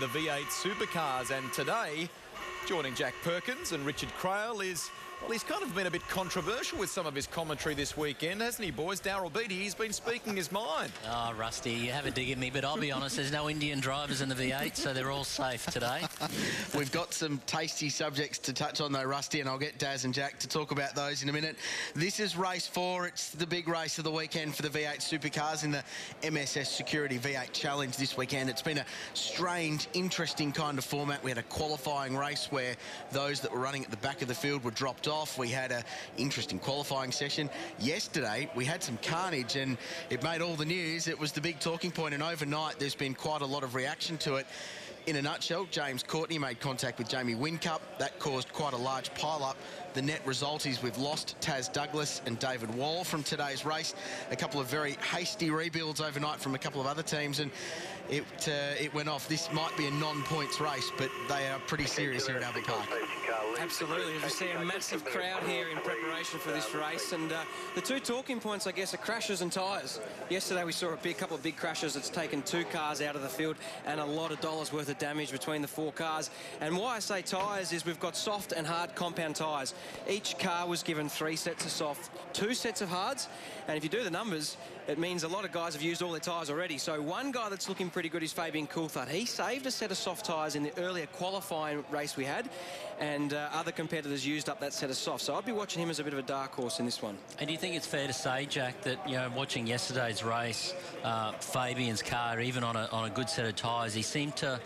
the V8 Supercars. And today, joining Jack Perkins and Richard Crail is, well, he's kind of been a bit controversial with some of his commentary this weekend, hasn't he, boys? Daryl Beattie, he's been speaking his mind. Oh, Rusty, you have a dig at me, but I'll be honest, there's no Indian drivers in the V8, so they're all safe today. We've got some tasty subjects to touch on, though, Rusty, and I'll get Daz and Jack to talk about those in a minute. This is race 4. It's the big race of the weekend for the V8 Supercars in the MSS Security V8 Challenge this weekend. It's been a strange, interesting kind of format. We had a qualifying race where those that were running at the back of the field were dropped off. We had an interesting qualifying session. Yesterday, we had some carnage, and it made all the news. It was the big talking point, and overnight, there's been quite a lot of reaction to it. In a nutshell, James Courtney made contact with Jamie Whincup. That caused quite a large pile-up. The net result is we've lost Taz Douglas and David Wall from today's race. A couple of very hasty rebuilds overnight from a couple of other teams, and it went off. This might be a non-points race, but they are pretty serious here at Albert Park. Absolutely. As we see a massive crowd here in preparation for this race, and the two talking points, I guess, are crashes and tyres. Yesterday we saw a couple of big crashes. It's taken 2 cars out of the field and a lot of dollars worth of damage between the 4 cars. And why I say tyres is we've got soft and hard compound tyres. Each car was given 3 sets of soft, 2 sets of hards, and if you do the numbers, it means a lot of guys have used all their tyres already. So one guy that's looking pretty good is Fabian Coulthard. He saved a set of soft tyres in the earlier qualifying race we had, and other competitors used up that set of soft. So I'd be watching him as a bit of a dark horse in this one. And do you think it's fair to say, Jack, that, you know, watching yesterday's race, Fabian's car, even on a good set of tyres, he seemed to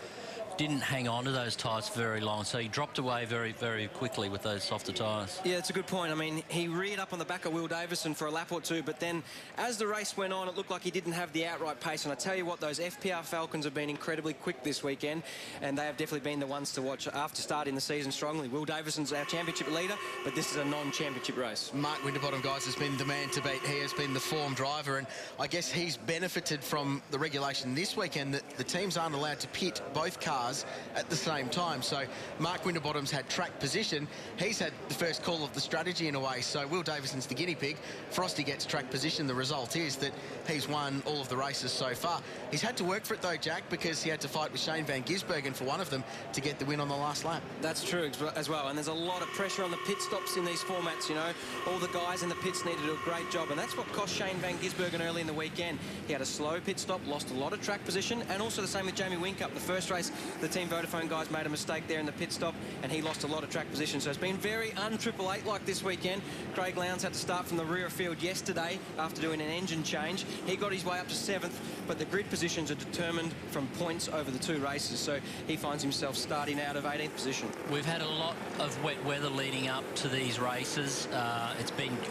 didn't hang on to those tyres for very long, so he dropped away very, very quickly with those softer tyres. Yeah, it's a good point. I mean, he reared up on the back of Will Davison for a lap or two, but then as the race went on, it looked like he didn't have the outright pace. And I tell you what, those FPR Falcons have been incredibly quick this weekend, and they have definitely been the ones to watch after starting the season strongly. Will Davison's our championship leader, but this is a non-championship race. Mark Winterbottom, guys, has been the man to beat. He has been the form driver, and I guess he's benefited from the regulation this weekend that the teams aren't allowed to pit both cars at the same time. So Mark Winterbottom's had track position. He's had the first call of the strategy in a way. So Will Davison's the guinea pig. Frosty gets track position. The result is that he's won all of the races so far. He's had to work for it though, Jack, because he had to fight with Shane van Gisbergen for one of them to get the win on the last lap. That's true as well. And there's a lot of pressure on the pit stops in these formats, you know. All the guys in the pits need to do a great job, and that's what cost Shane van Gisbergen early in the weekend. He had a slow pit stop, lost a lot of track position, and also the same with Jamie Whincup. The first race, the Team Vodafone guys made a mistake there in the pit stop, and he lost a lot of track position. So it's been very un-888 like this weekend. Craig Lowndes had to start from the rear field yesterday after doing an engine change. He got his way up to 7th, but the grid positions are determined from points over the 2 races, so he finds himself starting out of 18th position. We've had a lot of wet weather leading up to these races.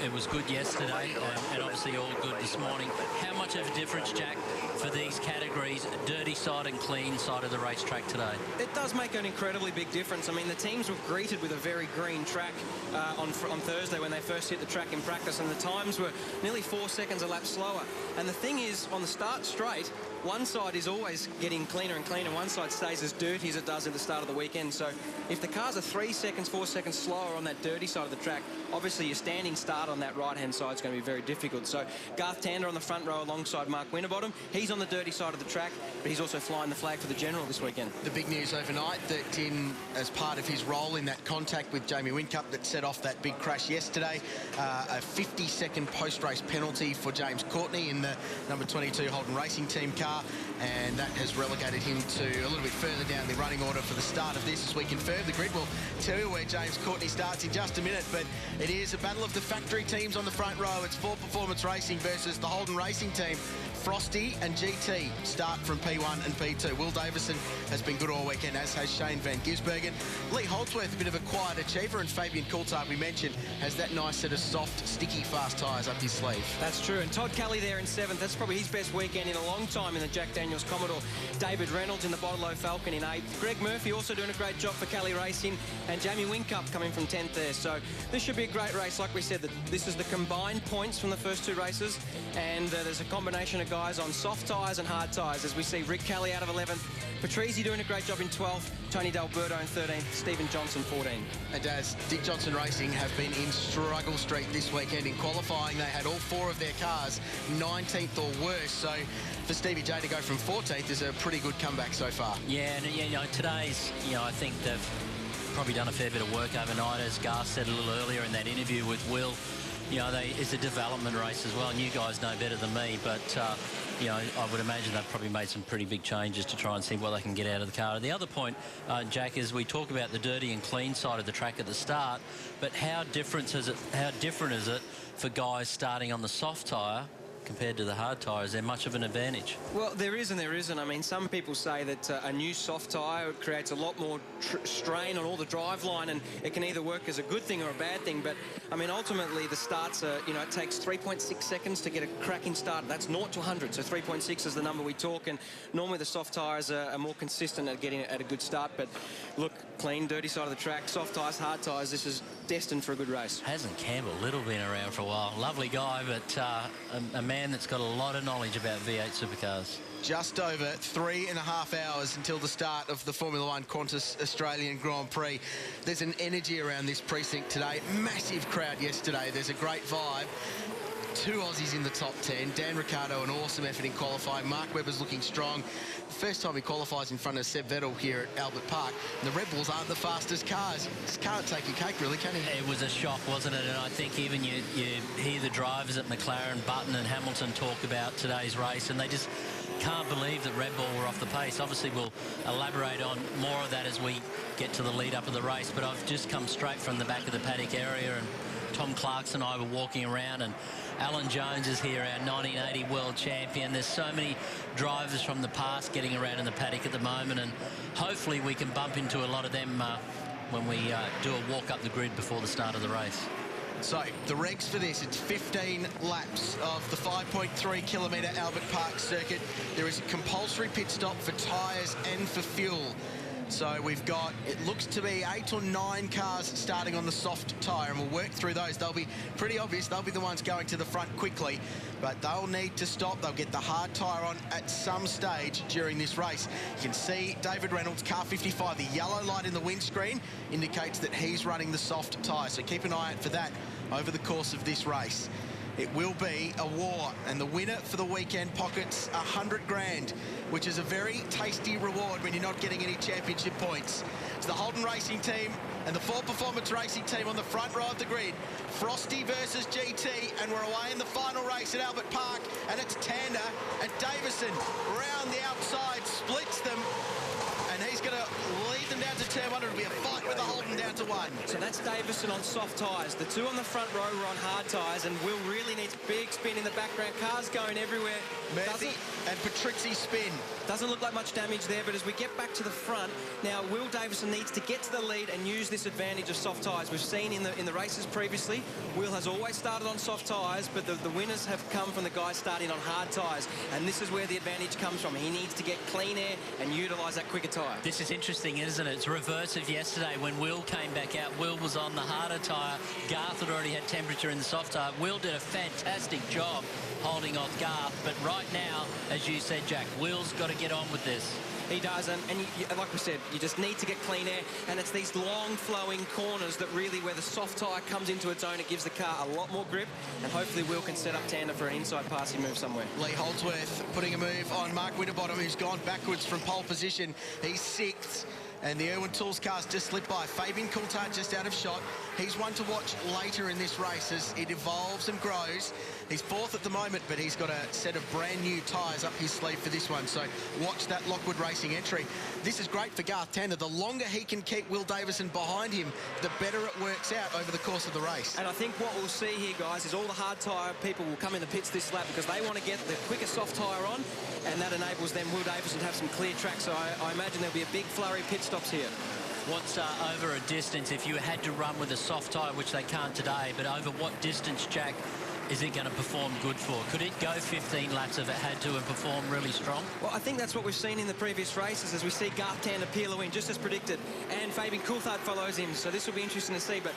It was good yesterday, and obviously all good this morning. How much of a difference, Jack, for these categories, dirty side and clean side of the racetrack today? It does make an incredibly big difference. I mean, the teams were greeted with a very green track on Thursday when they first hit the track in practice, and the times were nearly 4 seconds a lap slower. And the thing is, on the start straight, one side is always getting cleaner and cleaner. One side stays as dirty as it does at the start of the weekend. So if the cars are 3 seconds, 4 seconds slower on that dirty side of the track, obviously your standing start on that right-hand side is going to be very difficult. So Garth Tander on the front row alongside Mark Winterbottom. He's on the dirty side of the track, but he's also flying the flag for the General this weekend. The big news overnight that as part of his role in that contact with Jamie Whincup that set off that big crash yesterday, a 50-second post-race penalty for James Courtney in the number 22 Holden Racing Team car, and that has relegated him to a little bit further down the running order for the start of this. As we confirm, the grid will tell you where James Courtney starts in just a minute, but it is a battle of the factory teams on the front row. It's Ford Performance Racing versus the Holden Racing Team. Frosty and GT start from P1 and P2. Will Davison has been good all weekend, as has Shane van Gisbergen. Lee Holdsworth, a bit of a quiet achiever, and Fabian Coulthard, we mentioned, has that nice set of soft, sticky, fast tyres up his sleeve. That's true, and Todd Kelly there in 7th. That's probably his best weekend in a long time in the Jack Daniels Commodore. David Reynolds in the Bottle Falcon in 8th. Greg Murphy also doing a great job for Kelly Racing, and Jamie Whincup coming from 10th there. So this should be a great race. Like we said, this is the combined points from the first 2 races, and there's a combination of guys, on soft tyres and hard tyres, as we see Rick Kelly out of 11th, Patrizi doing a great job in 12th, Tony D'Alberto in 13th, Stephen Johnson 14th. And as Dick Johnson Racing have been in struggle street this weekend. In qualifying, they had all 4 of their cars 19th or worse. So for Stevie J to go from 14th is a pretty good comeback so far. Yeah, and you know, today's, I think they've probably done a fair bit of work overnight, as Garth said a little earlier in that interview with Will. It's a development race as well, and you guys know better than me, but I would imagine they've probably made some pretty big changes to try and see what they can get out of the car. The other point, Jack, is we talk about the dirty and clean side of the track at the start, but how different is it for guys starting on the soft tyre compared to the hard tyre? Is there much of an advantage? Well, there is and there isn't. I mean, some people say that a new soft tyre creates a lot more strain on all the drive line, and it can either work as a good thing or a bad thing. But, I mean, ultimately, the starts are, it takes 3.6 seconds to get a cracking start. That's 0 to 100, so 3.6 is the number we talk, and normally the soft tyres are more consistent at getting at a good start. But, look, clean, dirty side of the track, soft tyres, hard tyres, this is destined for a good race. Hasn't Campbell Little been around for a while? Lovely guy, but a man that's got a lot of knowledge about V8 supercars. Just over 3.5 hours until the start of the Formula One Qantas Australian Grand Prix. There's an energy around this precinct today. Massive crowd yesterday. There's a great vibe. 2 Aussies in the top 10. Dan Ricciardo, an awesome effort in qualifying. Mark Webber's looking strong. First time he qualifies in front of Seb Vettel here at Albert Park. And the Red Bulls aren't the fastest cars. Just can't take your cake, really, can he? It was a shock, wasn't it? And I think even you hear the drivers at McLaren, Button and Hamilton talk about today's race, and they just can't believe that Red Bull were off the pace. Obviously, we'll elaborate on more of that as we get to the lead up of the race, but I've just come straight from the back of the paddock area, and Tom Clarkson and I were walking around, and Alan Jones is here, our 1980 world champion. There's so many drivers from the past getting around in the paddock at the moment, and hopefully we can bump into a lot of them when we do a walk up the grid before the start of the race. So the regs for this, it's 15 laps of the 5.3 kilometre Albert Park circuit. There is a compulsory pit stop for tyres and for fuel. So we've got, it looks to be 8 or 9 cars starting on the soft tyre, and we'll work through those. They'll be pretty obvious. They'll be the ones going to the front quickly, but they'll need to stop. They'll get the hard tyre on at some stage during this race. You can see David Reynolds, car 55. The yellow light in the windscreen indicates that he's running the soft tyre, so keep an eye out for that over the course of this race. It will be a war, and the winner for the weekend pockets 100 grand, which is a very tasty reward when you're not getting any championship points. It's the Holden Racing team and the Ford Performance Racing team on the front row of the grid. Frosty versus GT, and we're away in the final race at Albert Park, and it's Tander and Davison round the outside, splits them, and he's going to lead them down to turn 1. It'll be a fight with the Holden down to 1. So that's Davison on soft tyres. The 2 on the front row were on hard tyres, and Will really needs big spin in the background. Cars going everywhere. Murphy and Patrizi spin. Doesn't look like much damage there, but as we get back to the front, now Will Davison needs to get to the lead and use this advantage of soft tyres. We've seen in the races previously, Will has always started on soft tyres, but the winners have come from the guys starting on hard tyres, and this is where the advantage comes from. He needs to get clean air and utilise that quicker tyre. This is interesting, isn't it? It's reverse of yesterday when Will came back out. Will was on the harder tyre. Garth had already had temperature in the soft tyre. Will did a fantastic job holding off Garth, but right now, as you said, Jack, Will's got to get on with this. He does, and like we said, you just need to get clean air, and it's these long flowing corners that really, where the soft tyre comes into its own, it gives the car a lot more grip, and hopefully Will can set up Tander for an inside passing move somewhere. Lee Holdsworth putting a move on Mark Winterbottom, who's gone backwards from pole position. He's 6th. And the Irwin Tools car's just slipped by. Fabian Coulthard just out of shot. He's one to watch later in this race as it evolves and grows. He's 4th at the moment, but he's got a set of brand new tyres up his sleeve for this one. So watch that Lockwood Racing entry. This is great for Garth Tander. The longer he can keep Will Davison behind him, the better it works out over the course of the race. And I think what we'll see here, guys, is all the hard tyre people will come in the pits this lap because they want to get the quicker soft tyre on, and that enables them, Will Davison, to have some clear track. So I imagine there'll be a big flurry of pit stops here. What's over a distance, if you had to run with a soft tyre, which they can't today, but over what distance, Jack, is it going to perform good for? Could it go 15 laps if it had to and perform really strong? Well, I think that's what we've seen in the previous races, as we see Garth Tander peel a win, just as predicted, and Fabian Coulthard follows him, so this will be interesting to see. But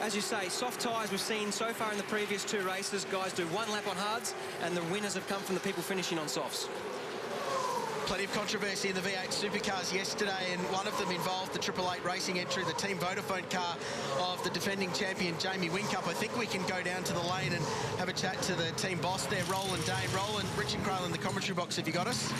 as you say, soft tyres we've seen so far in the previous 2 races. Guys do 1 lap on hards, and the winners have come from the people finishing on softs. Plenty of controversy in the V8 Supercars yesterday, and one of them involved the 888 Racing entry, the Team Vodafone car of the defending champion Jamie Whincup. I think we can go down to the lane and have a chat to the team boss there, Roland Dane. Roland, Richard Craill in the commentary box, have you got us?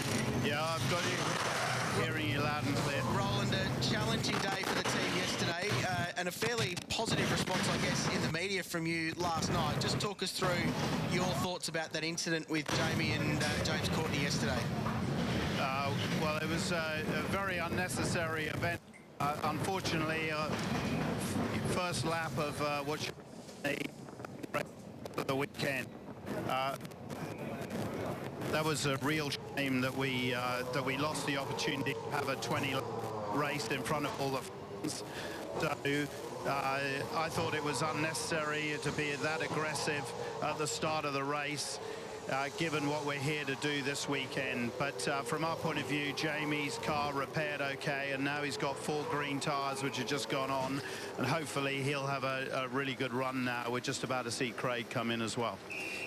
Yeah, I've got you. Hearing you loud and clear. Roland, a challenging day for the team yesterday, and a fairly positive response, I guess, in the media from you last night. Just talk us through your thoughts about that incident with Jamie and James Courtney yesterday. Well, it was a very unnecessary event. Unfortunately, first lap of what should be the weekend. That was a real shame that we lost the opportunity to have a 20 race in front of all the fans. So I thought it was unnecessary to be that aggressive at the start of the race. Given what we're here to do this weekend. But from our point of view, Jamie's car repaired okay, and now he's got 4 green tyres which have just gone on, and hopefully he'll have a really good run now. We're just about to see Craig come in as well.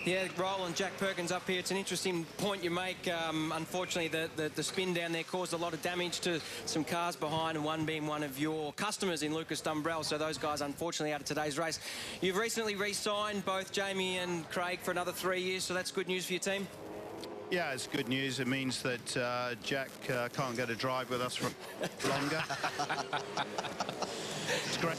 Yeah, Roland, Jack Perkins up here. It's an interesting point you make. Unfortunately, the spin down there caused a lot of damage to some cars behind, and one being one of your customers in Lucas Dumbrell. So those guys, unfortunately, out of today's race. You've recently re-signed both Jamie and Craig for another 3 years, so that's good news for your team. Yeah, it's good news. It means that Jack can't get a drive with us for longer. It's great.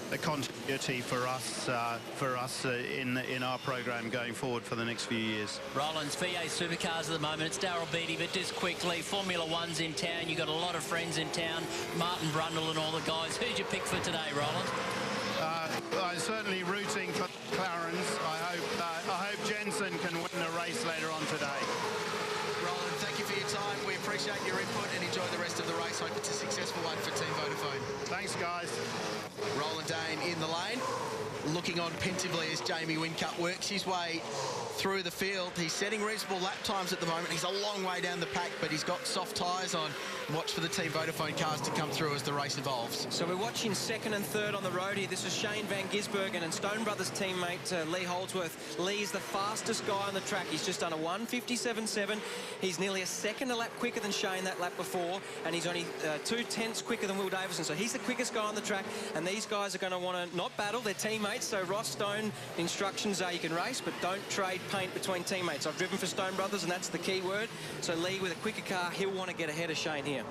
The continuity for us in our program going forward for the next few years. Roland's V8 Supercars at the moment. It's Darryl Beattie, but just quickly, Formula One's in town. You've got a lot of friends in town. Martin Brundle and all the guys. Who'd you pick for today, Roland? I'm certainly rooting for Clarence. I hope Jensen can win the race later on today. Roland, thank you for your time. We appreciate your input and enjoy the rest of the race. Hope it's a successful one for Team Vodafone. Thanks, guys. Roland Dane in the lane, looking on pensively as Jamie Whincup works his way through the field. He's setting reasonable lap times at the moment. He's a long way down the pack, but he's got soft tyres on. Watch for the Team Vodafone cars to come through as the race evolves. So we're watching 2nd and 3rd on the road here. This is Shane Van Gisbergen and Stone Brothers teammate Lee Holdsworth. Lee's the fastest guy on the track. He's just done a 1:57.7. He's nearly a second a lap quicker than Shane that lap before, and he's only 2/10 quicker than Will Davison. So he's the quickest guy on the track, and these guys are going to want to not battle. They're teammates. So Ross Stone, instructions are you can race, but don't trade paint between teammates. I've driven for Stone Brothers, and that's the key word. So Lee, with a quicker car, he'll want to get ahead of Shane here.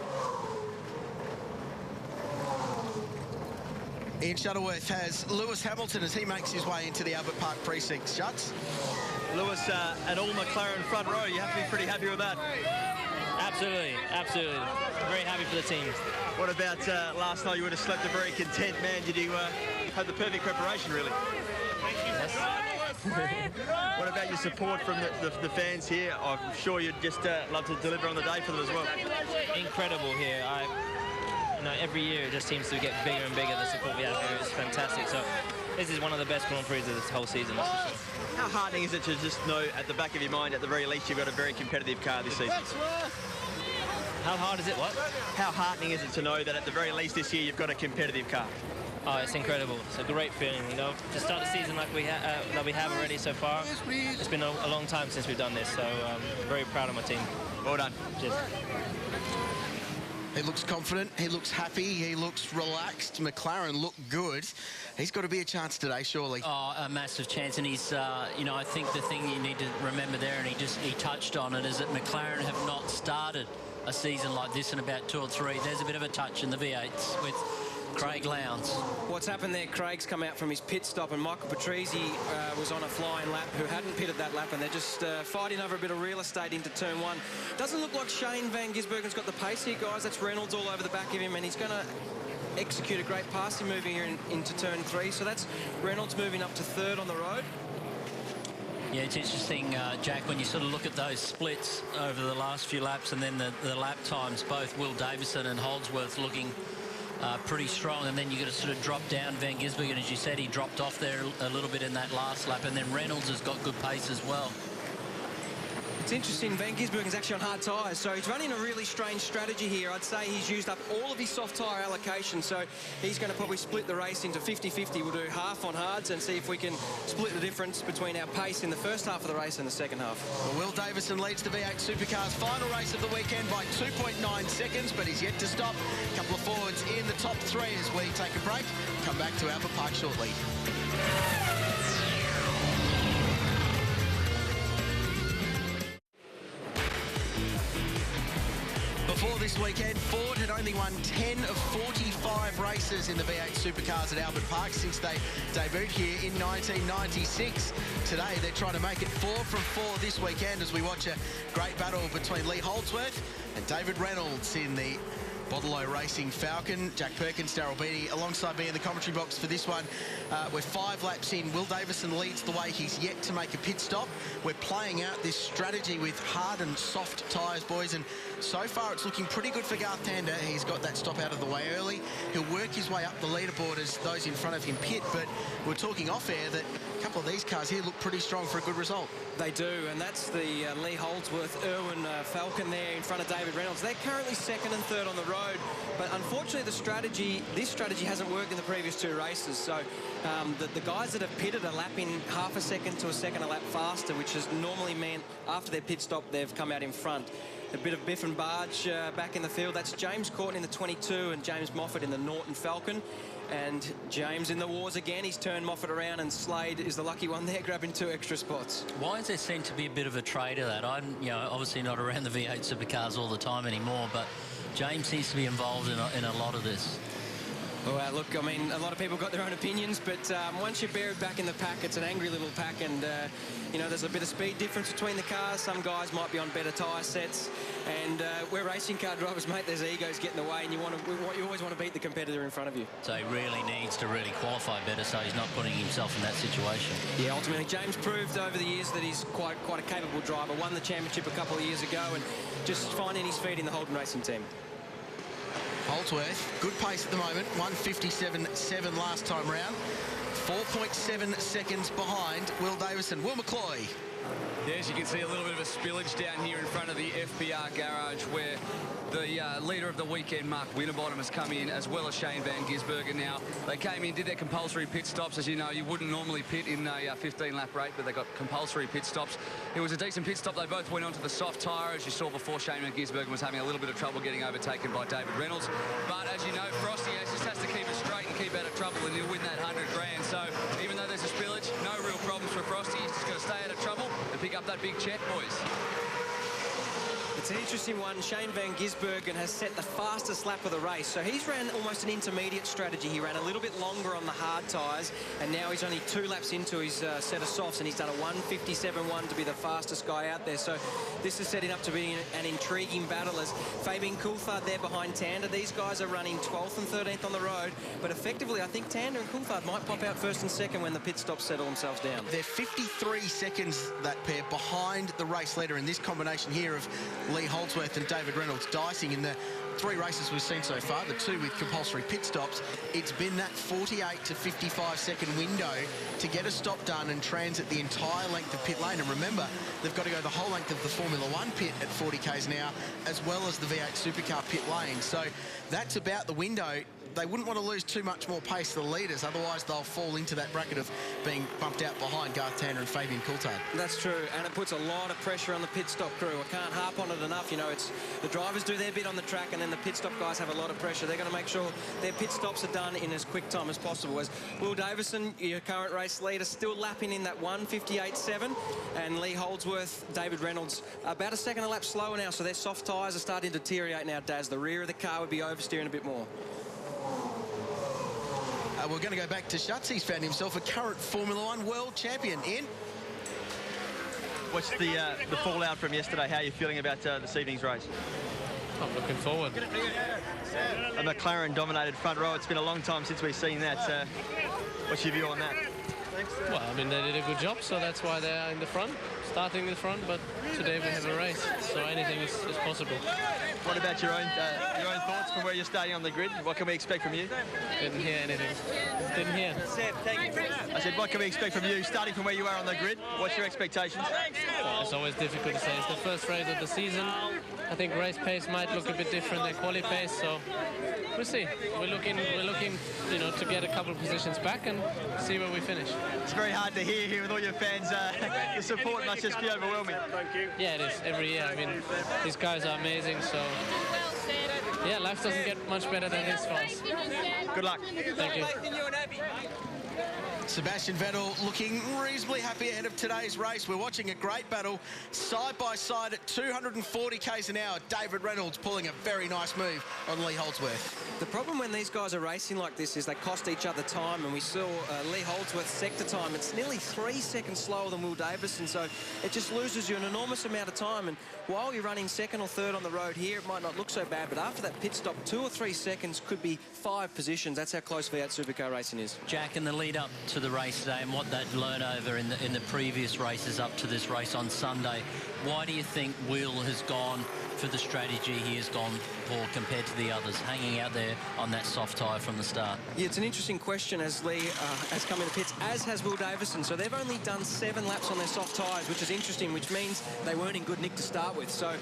Ian Shuttleworth has Lewis Hamilton as he makes his way into the Albert Park precinct. Shuts. Lewis, an all McLaren front row. You have to be pretty happy with that. Absolutely, absolutely. Very happy for the team. What about last night? You would have slept a very content man. Did you have the perfect preparation, really? Yes. What about your support from the fans here? I'm sure you'd just love to deliver on the day for them as well. Incredible here. Every year it just seems to get bigger and bigger. The support we have here is fantastic. So this is one of the best Grand Prix of this whole season, that's for sure. How heartening is it to just know at the back of your mind, at the very least, you've got a very competitive car this season? How hard is it? What? How heartening is it to know that at the very least this year you've got a competitive car? Oh, it's incredible. It's a great feeling, to start the season like we have already so far. It's been a long time since we've done this, so I'm very proud of my team. Well done. Cheers. He looks confident, he looks happy, he looks relaxed. McLaren look good. He's got to be a chance today, surely. Oh, a massive chance, and he's, I think the thing you need to remember there, and he touched on it, is that McLaren have not started a season like this in about 2 or 3. There's a bit of a touch in the V8s with Craig Lowndes. What's happened there, Craig's come out from his pit stop, and Michael Patrese was on a flying lap who hadn't pitted that lap, and they're just fighting over a bit of real estate into turn 1. Doesn't look like Shane Van Gisbergen's got the pace here, guys. That's Reynolds all over the back of him, and he's going to execute a great passing move here into turn 3. So that's Reynolds moving up to 3rd on the road. Yeah, it's interesting, Jack, when you sort of look at those splits over the last few laps and then the lap times, both Will Davison and Holdsworth looking pretty strong. And then you got to sort of drop down Van Gisbergen. As you said, he dropped off there a little bit in that last lap. And then Reynolds has got good pace as well. It's interesting, Van Gisbergen's actually on hard tyres, so he's running a really strange strategy here. I'd say he's used up all of his soft tyre allocation, so he's going to probably split the race into 50-50. We'll do half on hards and see if we can split the difference between our pace in the first half of the race and the second half. Well, Will Davison leads the V8 Supercars final race of the weekend by 2.9 seconds, but he's yet to stop. A couple of forwards in the top 3 as we take a break. Come back to Albert Park shortly. Before this weekend, Ford had only won 10 of 45 races in the V8 Supercars at Albert Park since they debuted here in 1996. Today, they're trying to make it 4 from 4 this weekend as we watch a great battle between Lee Holdsworth and David Reynolds in the Bottle Racing Falcon. Jack Perkins, Darryl Beattie alongside me in the commentary box for this one. We're 5 laps in. Will Davison leads the way. He's yet to make a pit stop. We're playing out this strategy with hard and soft tyres, boys, and so far it's looking pretty good for Garth Tander. He's got that stop out of the way early. He'll work his way up the leaderboard as those in front of him pit, but we're talking off air that a couple of these cars here look pretty strong for a good result. They do, and that's the Lee Holdsworth, Irwin Falcon there in front of David Reynolds. They're currently 2nd and 3rd on the road, but unfortunately this strategy hasn't worked in the previous 2 races. So the guys that have pitted are lapping half a second to a second a lap faster, which has normally meant after their pit stop they've come out in front. A bit of biff and barge back in the field. That's James Courtney in the 22 and James Moffat in the Norton Falcon. And James in the wars again. He's turned Moffat around, and Slade is the lucky one there, grabbing 2 extra spots. Why does there seem to be a bit of a trade of that? I'm, obviously not around the V8 Supercars all the time anymore, but James seems to be involved in a lot of this. Well, look, I mean, a lot of people got their own opinions, but once you're buried back in the pack, it's an angry little pack, and, there's a bit of speed difference between the cars. Some guys might be on better tyre sets, and we're racing car drivers, mate. There's egos getting in the way, and you always want to beat the competitor in front of you. So he really needs to qualify better, so he's not putting himself in that situation. Yeah, ultimately, James proved over the years that he's quite a capable driver. Won the championship a couple of years ago, and just finding his feet in the Holden Racing team. Holdsworth, good pace at the moment, 1:57.7 last time round. 4.7 seconds behind Will Davison. Will McCloy. Yeah, as you can see, a little bit of a spillage down here in front of the FBR garage where the leader of the weekend, Mark Winterbottom, has come in, as well as Shane Van Gisbergen. Now, they came in, did their compulsory pit stops. As you know, you wouldn't normally pit in a 15-lap rate, but they got compulsory pit stops. It was a decent pit stop. They both went onto the soft tyre. As you saw before, Shane Van Gisbergen was having a little bit of trouble getting overtaken by David Reynolds. But as you know, Frosty just has to keep it straight and keep out of trouble, and he'll win that 100 grand. So even though there's a spillage, no real problems for Frosty. He's just got to stay out of trouble and pick up that big check, boys. It's an interesting one. Shane Van Gisbergen has set the fastest lap of the race. So he's ran almost an intermediate strategy. He ran a little bit longer on the hard tyres, and now he's only 2 laps into his set of softs, and he's done a 1:57.1 to be the fastest guy out there. So this is setting up to be an intriguing battle as Fabian Coulthard there behind Tander. These guys are running 12th and 13th on the road, but effectively I think Tander and Coulthard might pop out 1st and 2nd when the pit stops settle themselves down. They're 53 seconds, that pair, behind the race leader in this combination here of Lee Holdsworth and David Reynolds dicing in the 3 races we've seen so far, the 2 with compulsory pit stops. It's been that 48 to 55 second window to get a stop done and transit the entire length of pit lane. And remember, they've got to go the whole length of the Formula 1 pit at 40 k's an hour, as well as the V8 Supercar pit lane. So that's about the window. They wouldn't want to lose too much more pace to the leaders, otherwise they'll fall into that bracket of being bumped out behind Garth Tander and Fabian Coulthard. That's true, and it puts a lot of pressure on the pit stop crew. I can't harp on it enough. It's the drivers do their bit on the track, and then the pit stop guys have a lot of pressure. They're going to make sure their pit stops are done in as quick time as possible. As Will Davison, your current race leader, still lapping in that 1:58.7, and Lee Holdsworth, David Reynolds, about a second a lap slower now, so their soft tyres are starting to deteriorate now, Daz. The rear of the car would be oversteering a bit more. We're going to go back to Schutz. He's found himself a current Formula 1 world champion. Ian? What's the fallout from yesterday? How are you feeling about this evening's race? I'm looking forward. A McLaren-dominated front row. It's been a long time since we've seen that. What's your view on that? Well, I mean, they did a good job, so that's why they are in the front, starting in the front. But today we have a race, so anything is possible. What about your own thoughts? from where you're starting on the grid. What can we expect from you? Didn't hear anything. Didn't hear. I said, what can we expect from you starting from where you are on the grid? What's your expectations? It's always difficult to say. It's the first race of the season. I think race pace might look a bit different than quali pace, so we'll see. We're looking, you know, to get a couple of positions back and see where we finish. It's very hard to hear here with all your fans. The support must just be overwhelming. Yeah, it is every year. I mean, these guys are amazing, so yeah, life doesn't get much better than this for us. Good luck. Thank you. Sebastian Vettel looking reasonably happy ahead of today's race. We're watching a great battle side by side at 240 k's an hour. David Reynolds pulling a very nice move on Lee Holdsworth. The problem when these guys are racing like this is they cost each other time, and we saw Lee Holdsworth's sector time. It's nearly 3 seconds slower than Will Davison, so it just loses you an enormous amount of time. And while you're running second or third on the road here, it might not look so bad, but after that pit stop, 2 or 3 seconds could be 5 positions. That's how close V8 supercar racing is. Jack, in the lead up to the race today and what they'd learned over in the previous races up to this race on Sunday, why do you think Will has gone for the strategy he has gone for compared to the others, hanging out there on that soft tyre from the start? Yeah, it's an interesting question as Lee has come in the pits, as has Will Davison. So they've only done 7 laps on their soft tyres, which is interesting, which means they weren't in good nick to start with. So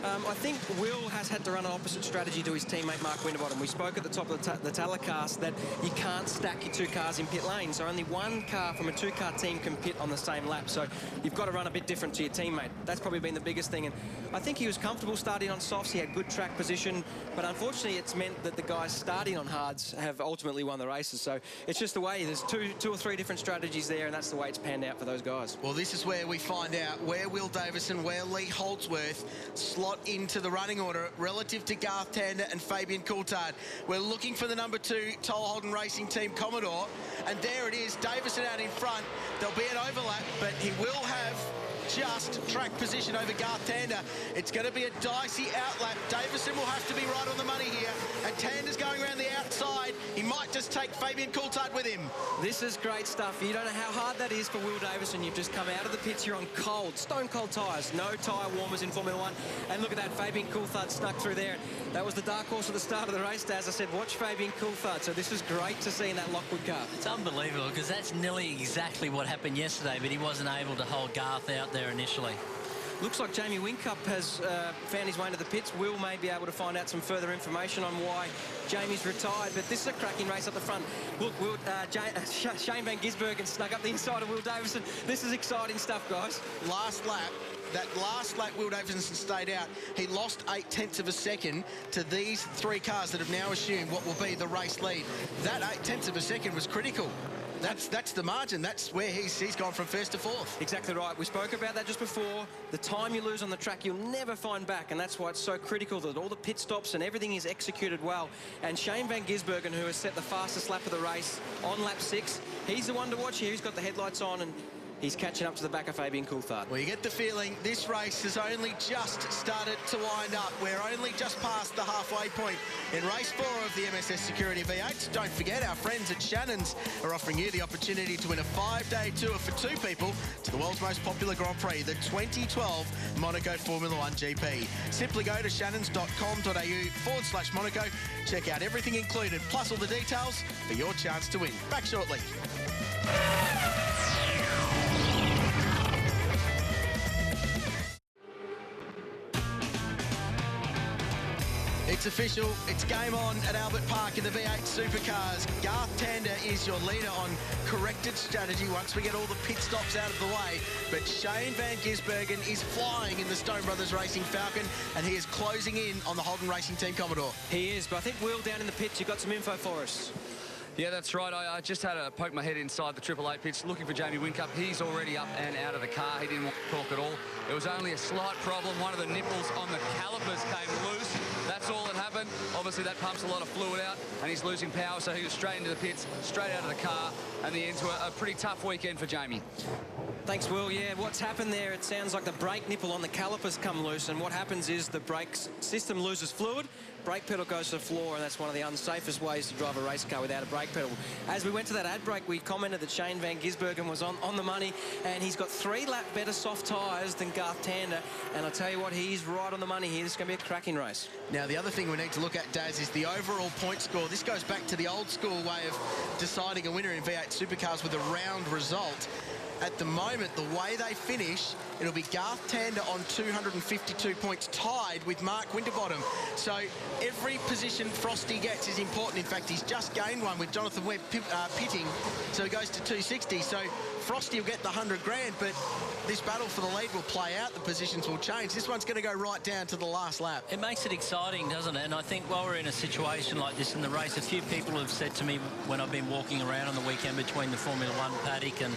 I think Will has had to run an opposite strategy to his teammate Mark Winterbottom. We spoke at the top of the telecast that you can't stack your 2 cars in pit lane, so only 1 car from a 2-car team can pit on the same lap. So you've got to run a bit different to your teammate. That's probably been the biggest thing. And I think he was comfortable starting on softs. He had good track position, but unfortunately it's meant that the guys starting on hards have ultimately won the races. So it's just the way. There's two or three different strategies there, and that's the way it's panned out for those guys. Well, this is where we find out where Will Davison, where Lee Holdsworth slot into the running order relative to Garth Tander and Fabian Coulthard. We're looking for the number 2 Toll Holden Racing Team Commodore, and there it is, Davison out in front. There'll be an overlap, but he will have just track position over Garth Tander. It's going to be a dicey outlap. Davison will have to be right on the money here, and Tander's going around the outside. He might just take Fabian Coulthard with him. This is great stuff. You don't know how hard that is for Will Davison. You've just come out of the pits. You're on cold, stone cold tyres. No tyre warmers in Formula 1. And look at that, Fabian Coulthard snuck through there. That was the dark horse at the start of the race, Daz. I said, watch Fabian Coulthard. So this is great to see in that Lockwood car. It's unbelievable, because that's nearly exactly what happened yesterday, but he wasn't able to hold Garth out there initially. Looks like Jamie Whincup has found his way into the pits. Will may be able to find out some further information on why Jamie's retired, but this is a cracking race up the front. Look, Shane Van Gisbergen snuck up the inside of Will Davison. This is exciting stuff, guys. That last lap Will Davison stayed out, he lost 8/10 of a second to these 3 cars that have now assumed what will be the race lead. That 8/10 of a second was critical. That's the margin. That's where he's gone from 1st to 4th. Exactly right. We spoke about that just before. The time you lose on the track, you'll never find back, and that's why it's so critical that all the pit stops and everything is executed well. And Shane Van Gisbergen, who has set the fastest lap of the race on lap 6, he's the one to watch here. He's got the headlights on, and he's catching up to the back of Fabian Coulthard. Well, you get the feeling this race has only just started to wind up. We're only just past the halfway point in race 4 of the MSS Security V8. Don't forget, our friends at Shannon's are offering you the opportunity to win a 5-day tour for 2 people to the world's most popular Grand Prix, the 2012 Monaco Formula 1 GP. Simply go to shannons.com.au/Monaco. Check out everything included, plus all the details for your chance to win. Back shortly. It's official, it's game on at Albert Park in the V8 Supercars. Garth Tander is your leader on corrected strategy once we get all the pit stops out of the way. But Shane Van Gisbergen is flying in the Stone Brothers Racing Falcon, and he is closing in on the Holden Racing Team Commodore. He is, but I think Will down in the pits, you've got some info for us. Yeah, that's right. I just had to poke my head inside the 888 pits looking for Jamie Whincup. He's already up and out of the car. He didn't want to talk at all. It was only a slight problem. One of the nipples on the calipers came loose. That's all that happened. Obviously, that pumps a lot of fluid out, and he's losing power, so he was straight into the pits, straight out of the car, and the end to a pretty tough weekend for Jamie. Thanks, Will. Yeah, what's happened there, it sounds like the brake nipple on the calipers come loose, and what happens is the brake system loses fluid, brake pedal goes to the floor, and that's one of the unsafest ways to drive a race car without a brake pedal. As we went to that ad break, we commented that Shane van Gisbergen was on the money, and he's got 3 lap better soft tyres than Garth Tander, and I'll tell you what, he's right on the money here. This is going to be a cracking race. Now, the other thing we need to look at, Daz, is the overall point score. This goes back to the old school way of deciding a winner in V8 Supercars with a round result. At the moment, the way they finish, it'll be Garth Tander on 252 points, tied with Mark Winterbottom. So every position Frosty gets is important. In fact, he's just gained one with Jonathan Webb pitting, so he goes to 260. So Frosty will get the 100 grand, but this battle for the lead will play out. The positions will change. This one's going to go right down to the last lap. It makes it exciting, doesn't it? And I think while we're in a situation like this in the race, a few people have said to me when I've been walking around on the weekend between the Formula One paddock and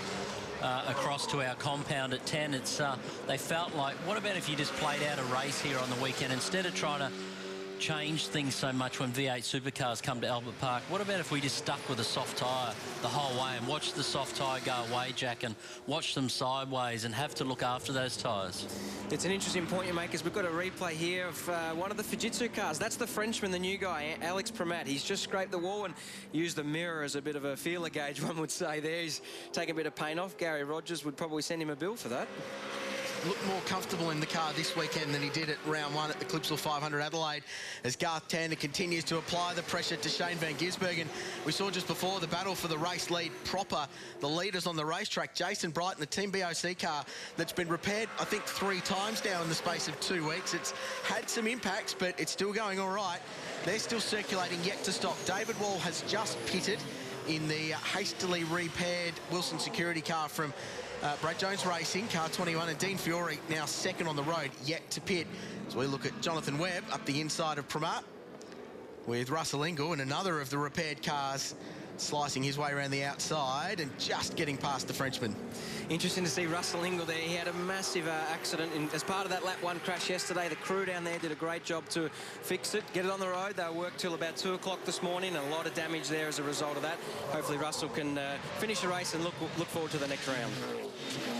across to our compound at 10, they felt like, what about if you just played out a race here on the weekend instead of trying to change things so much when V8 Supercars come to Albert Park? What about if we just stuck with a soft tyre the whole way and watched the soft tyre go away, Jack, and watch them sideways and have to look after those tyres? It's an interesting point you make, because we've got a replay here of one of the Fujitsu cars. That's the Frenchman, the new guy, Alex Premat. He's just scraped the wall and used the mirror as a bit of a feeler gauge, one would say there. He's taken a bit of paint off. Gary Rogers would probably send him a bill for that. Looked more comfortable in the car this weekend than he did at round 1 at the Clipsal 500 Adelaide, as Garth Tander continues to apply the pressure to Shane van Gisbergen. We saw just before the battle for the race lead proper, the leaders on the racetrack, Jason Brighton, the Team BOC car that's been repaired, I think, 3 times now in the space of 2 weeks. It's had some impacts, but it's still going all right. They're still circulating, yet to stop. David Wall has just pitted in the hastily repaired Wilson security car from Brad Jones Racing, car 21, and Dean Fiore now second on the road, yet to pit. As we look at Jonathan Webb up the inside of Premat with Russell Ingall and another of the repaired cars slicing his way around the outside and just getting past the Frenchman. Interesting to see Russell Ingall there. He had a massive accident as part of that lap 1 crash yesterday. The crew down there did a great job to fix it, get it on the road. They worked till about 2 o'clock this morning, and a lot of damage there as a result of that. Hopefully Russell can finish the race and look forward to the next round.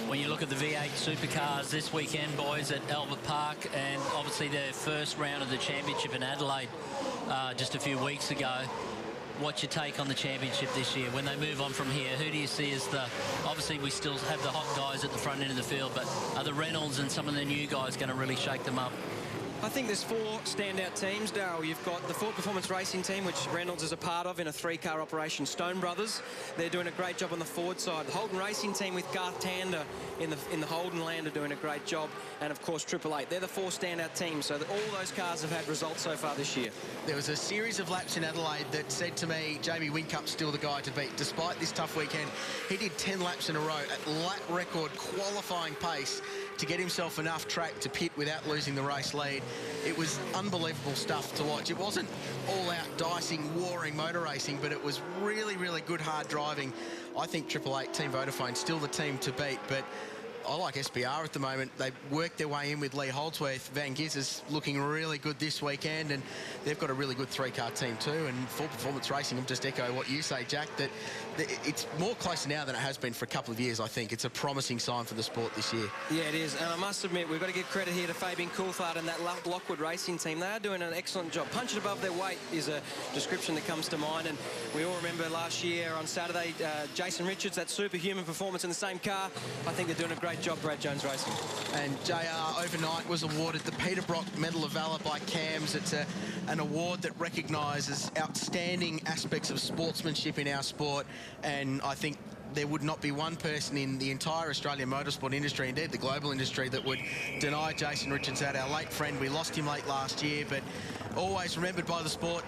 When you look at the V8 Supercars this weekend, boys, at Albert Park, and obviously their first round of the championship in Adelaide just a few weeks ago, what's your take on the championship this year? When they move on from here, who do you see as the... Obviously, we still have the hot guys at the front end of the field, but are the Reynolds and some of the new guys going to really shake them up? I think there's 4 standout teams, Darryl. You've got the Ford Performance Racing team, which Reynolds is a part of in a 3-car operation. Stone Brothers, they're doing a great job on the Ford side. The Holden Racing team with Garth Tander in the Holden land are doing a great job. And, of course, 888. They're the 4 standout teams, so that all those cars have had results so far this year. There was a series of laps in Adelaide that said to me, Jamie Wincup's still the guy to beat. Despite this tough weekend, he did 10 laps in a row at lap record qualifying pace to get himself enough track to pit without losing the race lead. It was unbelievable stuff to watch. It wasn't all-out dicing, warring motor racing, but it was really, really good, hard driving. I think 888 Team Vodafone still the team to beat, but I like SBR at the moment. They worked their way in with Lee Holdsworth. Van Giz is looking really good this weekend, and they've got a really good 3-car team too. And for Performance Racing, I'll just echo what you say, Jack, that it's more closer now than it has been for a couple of years, I think. It's a promising sign for the sport this year. Yeah, it is. And I must admit, we've got to give credit here to Fabian Coulthard and that Lockwood Racing team. They are doing an excellent job. Punching above their weight is a description that comes to mind. And we all remember last year on Saturday, Jason Richards, that superhuman performance in the same car. I think they're doing a great job, Brad Jones Racing. And JR overnight was awarded the Peter Brock Medal of Valour by CAMS. It's an award that recognises outstanding aspects of sportsmanship in our sport, and I think there would not be one person in the entire Australian motorsport industry, indeed the global industry, that would deny Jason Richards that. Our late friend, we lost him late last year, but always remembered by the sport.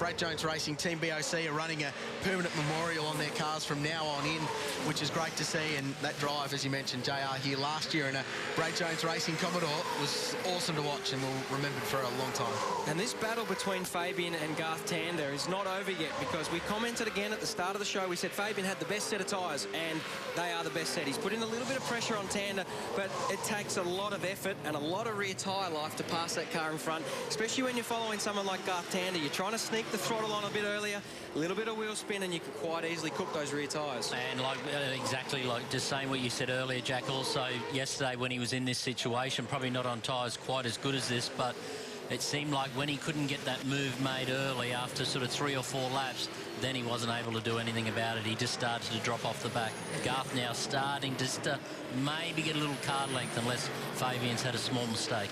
Brad Jones Racing, Team BOC are running a permanent memorial on their cars from now on in, which is great to see. And that drive, as you mentioned, JR, here last year in a Brad Jones Racing Commodore was awesome to watch, and we'll remember for a long time. And this battle between Fabian and Garth Tander is not over yet, because we commented again at the start of the show. We said Fabian had the best set of tyres, and they are the best set. He's putting a little bit of pressure on Tander, but it takes a lot of effort and a lot of rear tyre life to pass that car in front, especially when you're following someone like Garth Tander. You're trying to sneak the throttle on a bit earlier, a little bit of wheel spin, and you can quite easily cook those rear tyres. And like exactly like just saying what you said earlier, Jack, also yesterday when he was in this situation, probably not on tyres quite as good as this, but it seemed like when he couldn't get that move made early after sort of 3 or 4 laps, then he wasn't able to do anything about it. He just started to drop off the back. Garth now starting just to maybe get a little card length unless Fabian's had a small mistake.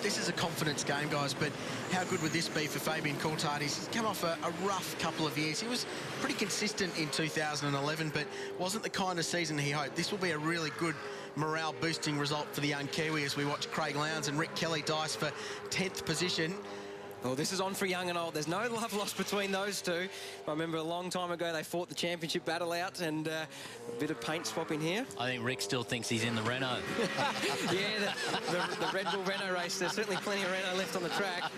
This is a confidence game, guys, but how good would this be for Fabian Coulthard? He's come off a rough couple of years. He was pretty consistent in 2011, but wasn't the kind of season he hoped. This will be a really good morale-boosting result for the young Kiwi as we watch Craig Lowndes and Rick Kelly dice for 10th position. Well, this is on for young and old. There's no love lost between those two. I remember a long time ago they fought the championship battle out, and a bit of paint swapping here. I think Rick still thinks he's in the Renault. Yeah, the Red Bull Renault race. There's certainly plenty of Renault left on the track.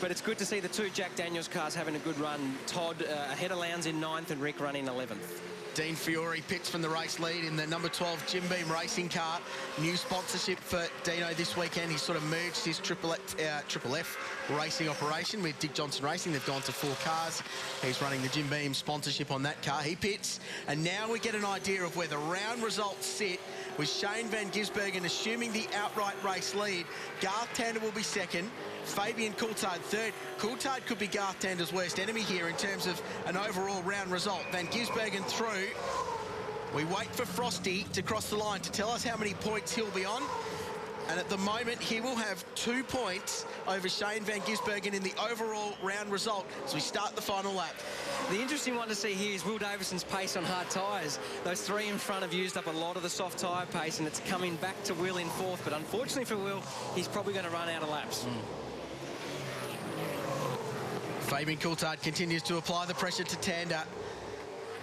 But it's good to see the two Jack Daniels cars having a good run. Todd ahead of Lowndes in 9th and Rick running 11th. Dean Fiore pits from the race lead in the number 12 Jim Beam racing car. New sponsorship for Dino this weekend. He's sort of merged his Triple F racing operation with Dick Johnson Racing. They've gone to 4 cars. He's running the Jim Beam sponsorship on that car. He pits, and now we get an idea of where the round results sit, with Shane Van Gisbergen assuming the outright race lead. Garth Tander will be second. Fabian Coulthard third. Coulthard could be Garth Tander's worst enemy here in terms of an overall round result. Van Gisbergen through. We wait for Frosty to cross the line to tell us how many points he'll be on. And at the moment, he will have 2 points over Shane Van Gisbergen in the overall round result as we start the final lap. The interesting one to see here is Will Davison's pace on hard tyres. Those 3 in front have used up a lot of the soft tyre pace, and it's coming back to Will in 4th. But unfortunately for Will, he's probably going to run out of laps. Fabian Coulthard continues to apply the pressure to Tander.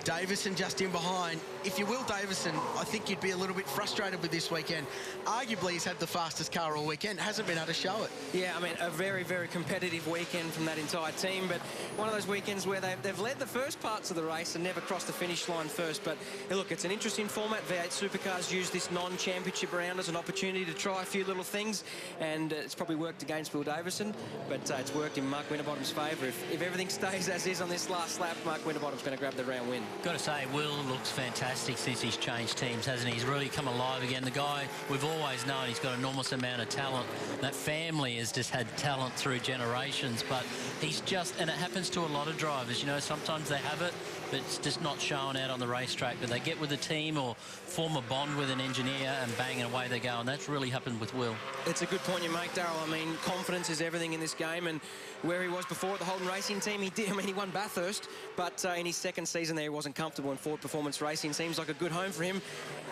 Davison just in behind. If you're Will Davison, I think you'd be a little bit frustrated with this weekend. Arguably, he's had the fastest car all weekend, hasn't been able to show it. Yeah, I mean, a very, very competitive weekend from that entire team, but one of those weekends where they've led the first parts of the race and never crossed the finish line first. But hey, look, it's an interesting format. V8 Supercars use this non-championship round as an opportunity to try a few little things, and it's probably worked against Will Davison, but it's worked in Mark Winterbottom's favour. If everything stays as is on this last lap, Mark Winterbottom's going to grab the round win. Got to say, Will looks fantastic since he's changed teams, hasn't he? He's really come alive again. The guy, we've always known he's got an enormous amount of talent. That family has just had talent through generations, but he's just, and it happens to a lot of drivers, you know, sometimes they have it, but it's just not shown out on the racetrack. But they get with a team or form a bond with an engineer and bang, and away they go. And that's really happened with Will. It's a good point you make, Darryl. I mean, confidence is everything in this game, and where he was before at the Holden Racing team, he won Bathurst, but in his second season there, he wasn't comfortable in Ford Performance Racing. Seems like a good home for him.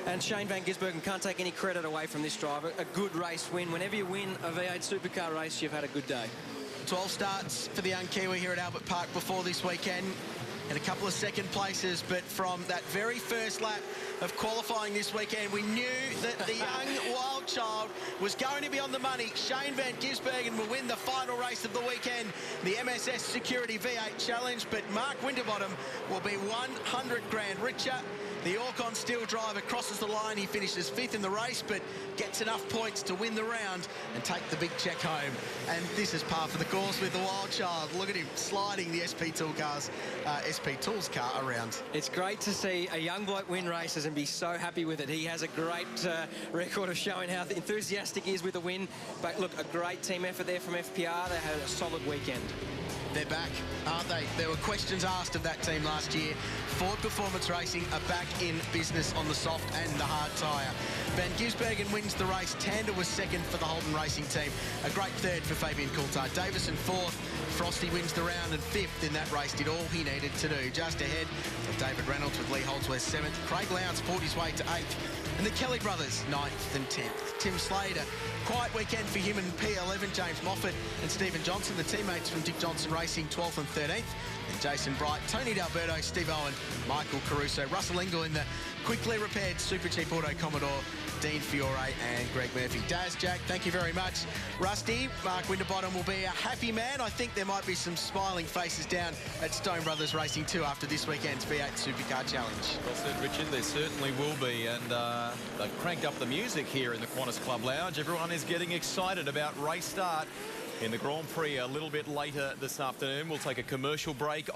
And Shane Van Gisbergen can't take any credit away from this driver. A good race win. Whenever you win a V8 Supercar race, you've had a good day. 12 starts for the young Kiwi here at Albert Park before this weekend. And a couple of second places, but from that very first lap of qualifying this weekend, we knew that the young wild child was going to be on the money. Shane Van Gisbergen will win the final race of the weekend, the MSS Security V8 Challenge, but Mark Winterbottom will be 100 grand richer. The Orcon Steel driver crosses the line. He finishes 5th in the race, but gets enough points to win the round and take the big check home. And this is par for the course with the wild child. Look at him sliding the SP Tools car around. It's great to see a young bloke win races and be so happy with it. He has a great record of showing how enthusiastic he is with the win. But look, a great team effort there from FPR. They had a solid weekend. They're back, aren't they? There were questions asked of that team last year. Ford Performance Racing are back in business on the soft and the hard tyre. Van Gisbergen wins the race. Tander was second for the Holden Racing team. A great third for Fabian Coulthard. Davison 4th. Frosty wins the round, and 5th in that race. Did all he needed to do. Just ahead of David Reynolds with Lee Holdsworth 7th. Craig Lowndes fought his way to 8th. And the Kelly brothers 9th and 10th. Tim Slater, quiet weekend for him and P11. James Moffat and Stephen Johnson, the teammates from Dick Johnson Racing, 12th and 13th. And Jason Bright, Tony D'Alberto, Steve Owen, Michael Caruso, Russell Ingall in the quickly repaired Super Cheap Auto Commodore, Dean Fiore and Greg Murphy. Daz, Jack, thank you very much. Rusty, Mark Winterbottom will be a happy man. I think there might be some smiling faces down at Stone Brothers Racing 2 after this weekend's V8 Supercar Challenge. Well said, Richard. There certainly will be. And they've cranked up the music here in the Qantas Club Lounge. Everyone is getting excited about race start in the Grand Prix a little bit later this afternoon. We'll take a commercial break.